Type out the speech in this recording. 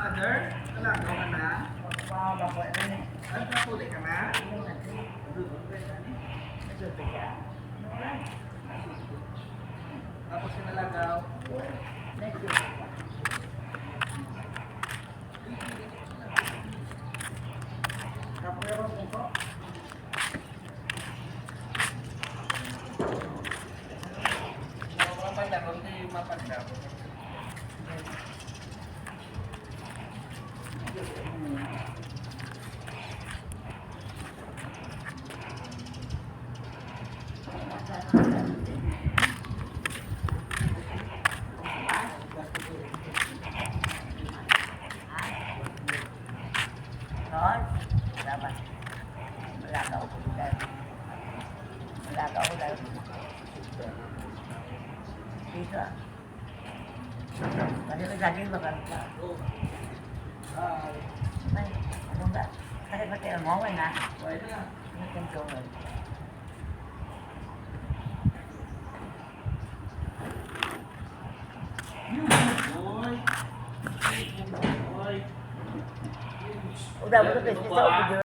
Other? Kalagaw ka na? Ano ka puli ka na? Tapos sinalagaw. Mapagdagong di mapagdagong. Dito. Kasi may saging bakal ka. Ay, ano ba? Kasi pati ang mawan na. Pwede na. Ano kang tungod? Boy. Boy. Udah, betul.